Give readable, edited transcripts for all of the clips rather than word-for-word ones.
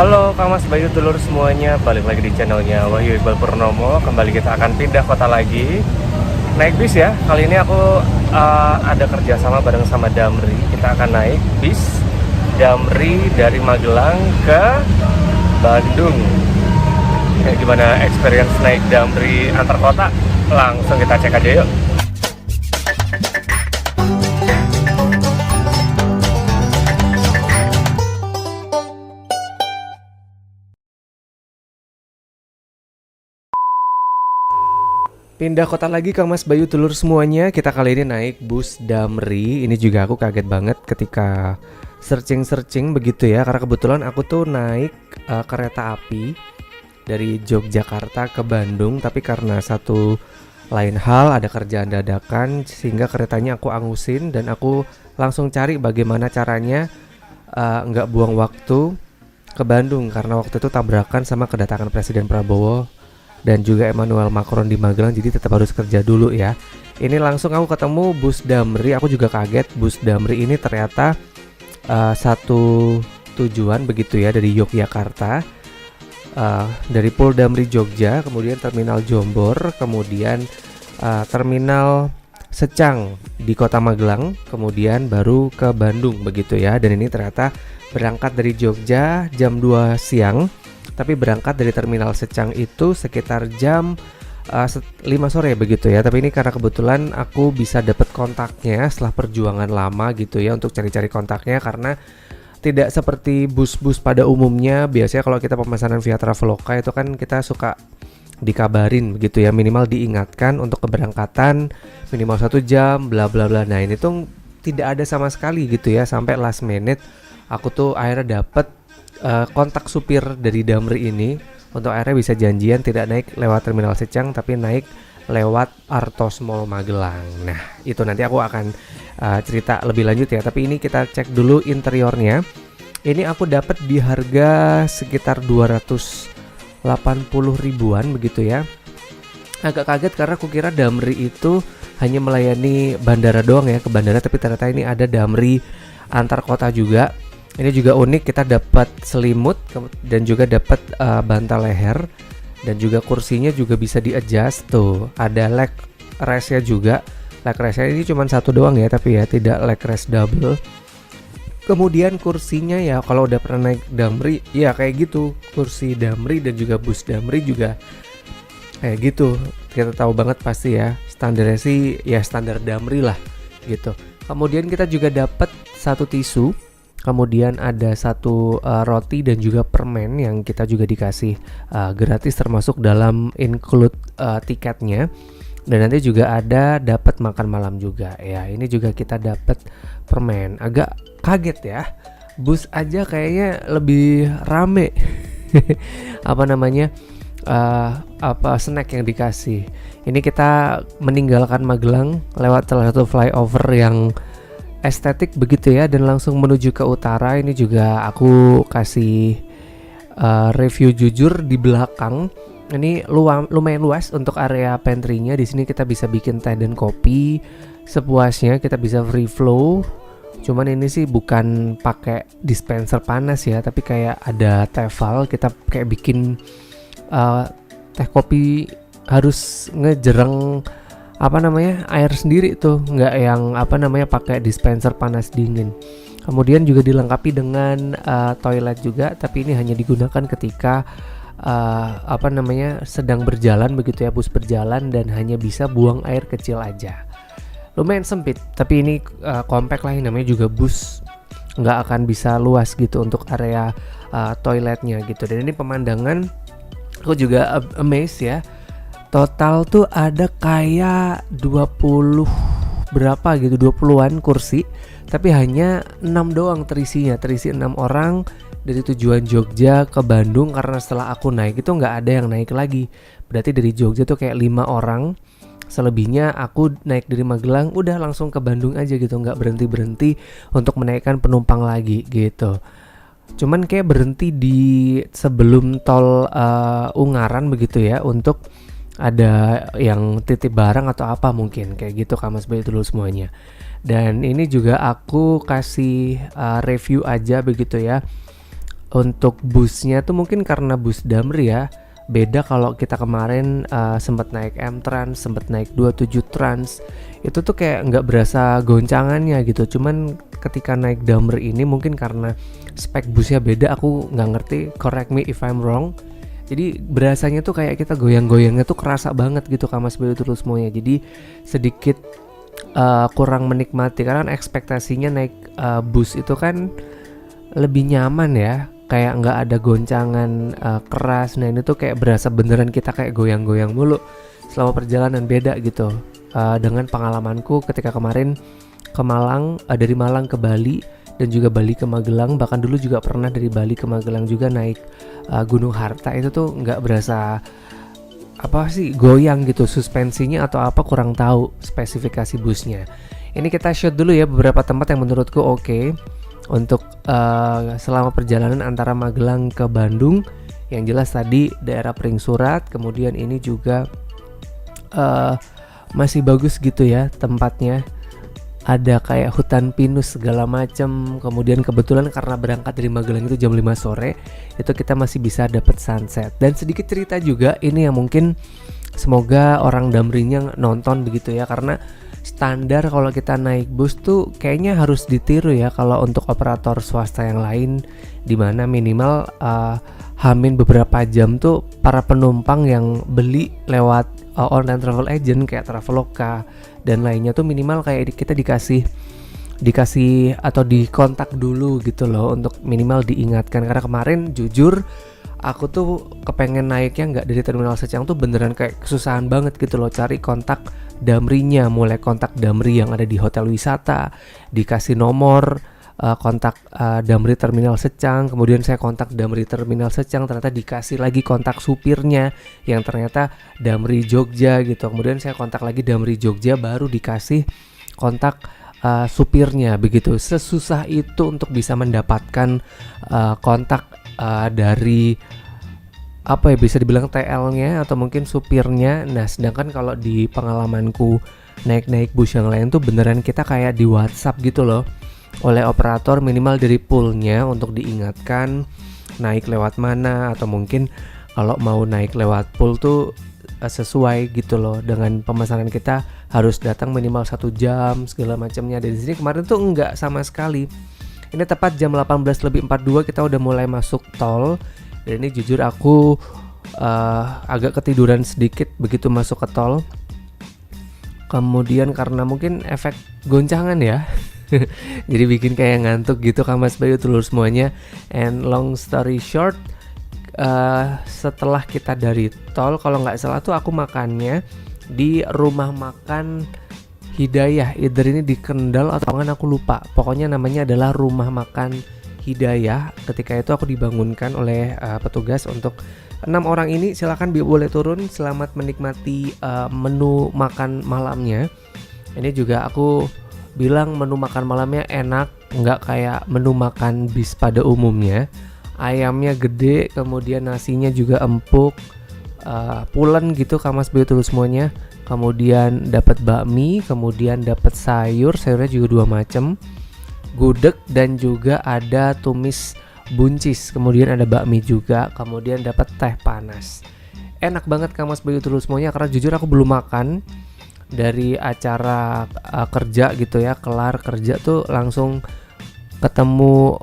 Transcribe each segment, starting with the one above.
Halo Kak Mas Bayu Dulur semuanya, balik lagi di channelnya Wahyu Iqbal Purnomo. Kembali kita akan pindah kota lagi, naik bis ya. Kali ini aku ada kerjasama bareng sama Damri. Kita akan naik bis Damri dari Magelang ke Bandung. Kayak gimana experience naik Damri antar kota? Langsung kita cek aja yuk. Pindah kota lagi Kang Mas Bayu Dulur semuanya. Kita kali ini naik bus Damri. Ini juga aku kaget banget ketika searching begitu ya, karena kebetulan aku tuh naik kereta api dari Yogyakarta ke Bandung, tapi karena satu lain hal ada kerjaan dadakan sehingga keretanya aku angusin dan aku langsung cari bagaimana caranya nggak buang waktu ke Bandung, karena waktu itu tabrakan sama kedatangan Presiden Prabowo dan juga Emmanuel Macron di Magelang, jadi tetap harus kerja dulu ya. Ini langsung aku ketemu bus Damri. Aku juga kaget, bus Damri ini ternyata satu tujuan begitu ya, dari Yogyakarta, dari Pul Damri Jogja, kemudian terminal Jombor, kemudian terminal Secang di kota Magelang, kemudian baru ke Bandung begitu ya. Dan ini ternyata berangkat dari Jogja jam 2 siang, tapi berangkat dari terminal Secang itu sekitar jam 5 sore begitu ya. Tapi ini karena kebetulan aku bisa dapat kontaknya setelah perjuangan lama gitu ya untuk cari-cari kontaknya, karena tidak seperti bus-bus pada umumnya. Biasanya kalau kita pemesanan via Traveloka itu kan kita suka dikabarin begitu ya, minimal diingatkan untuk keberangkatan minimal 1 jam bla bla bla. Nah ini tuh tidak ada sama sekali gitu ya, sampai last minute aku tuh akhirnya dapet kontak supir dari Damri ini untuk akhirnya bisa janjian tidak naik lewat terminal Secang tapi naik lewat Artos Mall Magelang. Nah itu nanti aku akan cerita lebih lanjut ya, tapi ini kita cek dulu interiornya. Ini aku dapat di harga sekitar 280 ribuan begitu ya. Agak kaget karena aku kira Damri itu hanya melayani bandara doang ya, ke bandara, tapi ternyata ini ada Damri antar kota juga. Ini juga unik, kita dapat selimut dan juga dapat bantal leher, dan juga kursinya juga bisa di-adjust tuh. Ada leg restnya juga. Leg restnya ini cuma satu doang ya, tapi ya tidak leg rest double. Kemudian kursinya ya kalau udah pernah naik Damri ya kayak gitu. Kursi Damri dan juga bus Damri juga kayak gitu. Kita tahu banget pasti ya, standarnya sih ya standar Damri lah gitu. Kemudian kita juga dapat satu tisu. Kemudian ada satu roti dan juga permen yang kita juga dikasih gratis termasuk dalam include tiketnya. Dan nanti juga ada dapat makan malam juga ya. Ini juga kita dapat permen. Agak kaget ya, bus aja kayaknya lebih rame apa namanya snack yang dikasih. Ini kita meninggalkan Magelang lewat salah satu flyover yang estetik begitu ya, dan langsung menuju ke utara. Ini juga aku kasih review jujur di belakang. Ini lumayan luas untuk area pantry-nya. Di sini kita bisa bikin teh dan kopi sepuasnya, kita bisa free flow. Cuman ini sih bukan pakai dispenser panas ya, tapi kayak ada tefal. Kita kayak bikin teh kopi harus ngejereng air sendiri tuh, nggak yang pakai dispenser panas dingin. Kemudian juga dilengkapi dengan toilet juga, tapi ini hanya digunakan ketika sedang berjalan begitu ya, bus berjalan, dan hanya bisa buang air kecil aja. Lumayan sempit, tapi ini compact lah, namanya juga bus, nggak akan bisa luas gitu untuk area toiletnya gitu. Dan ini pemandangan aku juga amazed ya. Total tuh ada kayak 20 berapa gitu, 20-an kursi, tapi hanya 6 doang terisi 6 orang dari tujuan Jogja ke Bandung, karena setelah aku naik itu nggak ada yang naik lagi. Berarti dari Jogja tuh kayak 5 orang, selebihnya aku naik dari Magelang udah langsung ke Bandung aja gitu, nggak berhenti untuk menaikkan penumpang lagi gitu. Cuman kayak berhenti di sebelum tol Ungaran begitu ya, untuk ada yang titip barang atau apa mungkin kayak gitu Kak Mas Bayu dulu semuanya. Dan ini juga aku kasih review aja begitu ya. untuk busnya tuh mungkin karena bus Damri ya. Beda kalau kita kemarin sempat naik M-Trans, sempat naik 27 Trans. Itu tuh kayak nggak berasa goncangannya gitu. Cuman ketika naik Damri ini mungkin karena spek busnya beda, aku nggak ngerti, correct me if I'm wrong. Jadi berasanya tuh kayak kita goyang-goyangnya tuh kerasa banget gitu Mas Bayu terus semuanya. Jadi sedikit kurang menikmati karena ekspektasinya naik bus itu kan lebih nyaman ya, kayak nggak ada goncangan keras. Nah ini tuh kayak berasa beneran kita kayak goyang-goyang mulu selama perjalanan, beda gitu dengan pengalamanku ketika kemarin ke Malang, dari Malang ke Bali dan juga Bali ke Magelang. Bahkan dulu juga pernah dari Bali ke Magelang juga naik Gunung Harta. Itu tuh nggak berasa apa sih goyang gitu, suspensinya atau apa kurang tahu spesifikasi busnya. Ini kita shoot dulu ya beberapa tempat yang menurutku oke untuk selama perjalanan antara Magelang ke Bandung. Yang jelas tadi daerah Pringsurat, kemudian ini juga masih bagus gitu ya tempatnya. Ada kayak hutan pinus segala macam. Kemudian kebetulan karena berangkat dari Magelang itu jam 5 sore, itu kita masih bisa dapat sunset. Dan sedikit cerita juga ini yang mungkin semoga orang Damrinya nonton begitu ya, karena standar kalau kita naik bus tuh kayaknya harus ditiru ya kalau untuk operator swasta yang lain, dimana minimal hamin beberapa jam tuh para penumpang yang beli lewat online travel agent kayak Traveloka dan lainnya tuh minimal kayak kita dikasih atau dikontak dulu gitu loh, untuk minimal diingatkan. Karena kemarin jujur aku tuh kepengen naiknya nggak dari Terminal Secang tuh beneran kayak kesusahan banget gitu loh cari kontak Damrinya, mulai kontak Damri yang ada di hotel wisata, dikasih nomor kontak Damri Terminal Secang, kemudian saya kontak Damri Terminal Secang, ternyata dikasih lagi kontak supirnya yang ternyata Damri Jogja gitu. Kemudian saya kontak lagi Damri Jogja, baru dikasih kontak supirnya begitu. Sesusah itu untuk bisa mendapatkan kontak dari apa ya, bisa dibilang TL-nya atau mungkin supirnya. Nah sedangkan kalau di pengalamanku naik bus yang lain tuh beneran kita kayak di WhatsApp gitu loh oleh operator, minimal dari poolnya untuk diingatkan naik lewat mana, atau mungkin kalau mau naik lewat pool tuh sesuai gitu loh dengan pemesanan kita harus datang minimal 1 jam segala macamnya. Dan di sini kemarin tuh enggak sama sekali. Ini tepat jam 18:42 kita udah mulai masuk tol. Dan ini jujur aku agak ketiduran sedikit begitu masuk ke tol. Kemudian karena mungkin efek goncangan ya jadi bikin kayak ngantuk gitu Mas Bayu telur semuanya. And long story short, setelah kita dari tol, kalau nggak salah tuh aku makannya di rumah makan Hidayah, either ini di Kendal atau kan aku lupa, pokoknya namanya adalah rumah makan Hidayah. Ketika itu aku dibangunkan oleh petugas untuk 6 orang ini silakan boleh turun, selamat menikmati menu makan malamnya. Ini juga aku bilang menu makan malamnya enak, nggak kayak menu makan bis pada umumnya. Ayamnya gede, kemudian nasinya juga empuk, pulen gitu Mas Bayu terus semuanya. Kemudian dapat bakmi, kemudian dapat sayurnya juga 2 macam, gudeg dan juga ada tumis buncis. Kemudian ada bakmi juga, kemudian dapat teh panas. Enak banget Mas Bayu terus semuanya, karena jujur aku belum makan dari acara kerja gitu ya, kelar kerja tuh langsung ketemu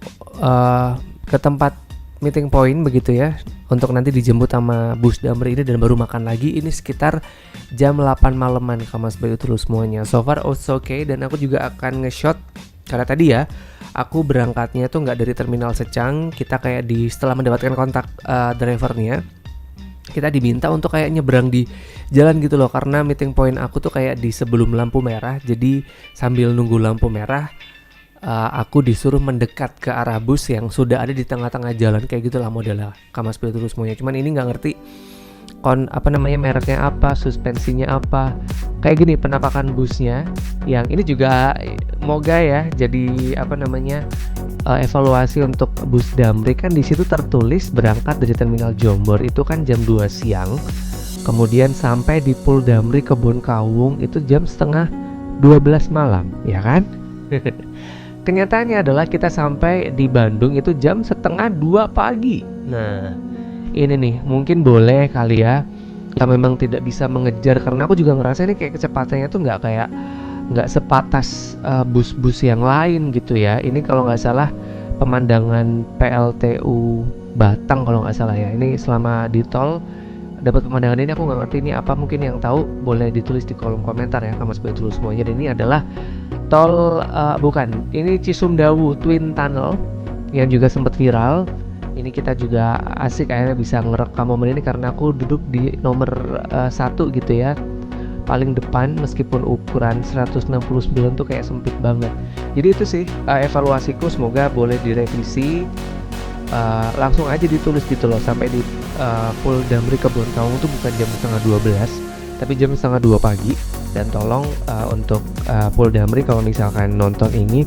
ke tempat meeting point begitu ya, untuk nanti dijemput sama bus Damri ini dan baru makan lagi. Ini sekitar jam 8 malaman Mas Bayu terus semuanya. So far also okay, dan aku juga akan nge-shot karena tadi ya aku berangkatnya tuh nggak dari Terminal Secang. Kita kayak setelah mendapatkan kontak drivernya, kita diminta untuk kayak nyebrang di jalan gitu loh, karena meeting point aku tuh kayak di sebelum lampu merah. Jadi sambil nunggu lampu merah aku disuruh mendekat ke arah bus yang sudah ada di tengah-tengah jalan, kayak gitulah modelnya Mas Bayu terus semuanya. Cuman ini nggak ngerti mereknya apa, suspensinya apa, kayak gini penampakan busnya. Yang ini juga moga ya jadi evaluasi untuk bus Damri. Kan di situ tertulis berangkat dari Terminal Jombor itu kan jam 2 siang, kemudian sampai di Pool Damri Kebon Kawung itu jam setengah 12 malam, ya kan? kenyataannya adalah kita sampai di Bandung itu jam setengah 2 pagi. Nah, ini nih mungkin boleh kali ya, kita memang tidak bisa mengejar karena aku juga ngerasa ini kayak kecepatannya tuh nggak sepatas bus-bus yang lain gitu ya. Ini kalau nggak salah pemandangan PLTU Batang kalau nggak salah ya. Ini selama di tol dapat pemandangan ini, aku nggak ngerti ini apa, mungkin yang tahu boleh ditulis di kolom komentar ya Kamas Bayu Tulur semuanya. Dan ini adalah tol bukan, ini Cisumdawu Twin Tunnel yang juga sempat viral. Ini kita juga asik akhirnya bisa ngerekam momen ini karena aku duduk di nomor 1 gitu ya, paling depan, meskipun ukuran 169 tuh kayak sempit banget. Jadi itu sih evaluasiku, semoga boleh direvisi. Langsung aja ditulis gitu loh, sampai di Pul Damri Kebonkawung tuh bukan jam setengah 12 tapi jam setengah 2 pagi. Dan tolong untuk Pul Damri kalau misalkan nonton ini,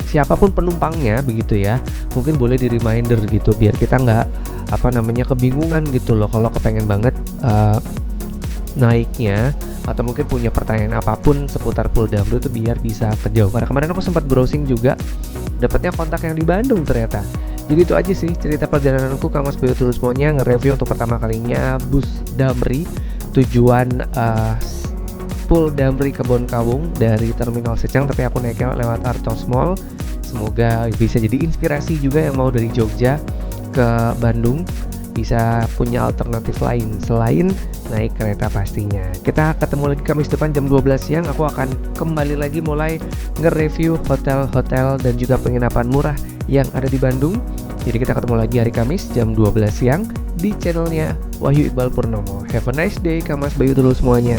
siapapun penumpangnya begitu ya, mungkin boleh di reminder gitu biar kita nggak kebingungan gitu loh kalau kepengen banget naiknya, atau mungkin punya pertanyaan apapun seputar Pul Damri itu biar bisa kejauh. Karena kemarin aku sempat browsing juga, dapatnya kontak yang di Bandung ternyata. Jadi itu aja sih cerita perjalananku Kamas Bayu Tulur semuanya, nge-review untuk pertama kalinya bus Damri tujuan Pul Damri Kebonkawung dari Terminal Secang, tapi aku naiknya lewat Artos Mall. Semoga bisa jadi inspirasi juga yang mau dari Jogja ke Bandung, bisa punya alternatif lain selain naik kereta pastinya. Kita ketemu lagi Kamis depan jam 12 siang. Aku akan kembali lagi mulai nge-review hotel-hotel dan juga penginapan murah yang ada di Bandung. Jadi kita ketemu lagi hari Kamis jam 12 siang di channelnya Wahyu Iqbal Purnomo. Have a nice day Kamas Bayu Tulur semuanya.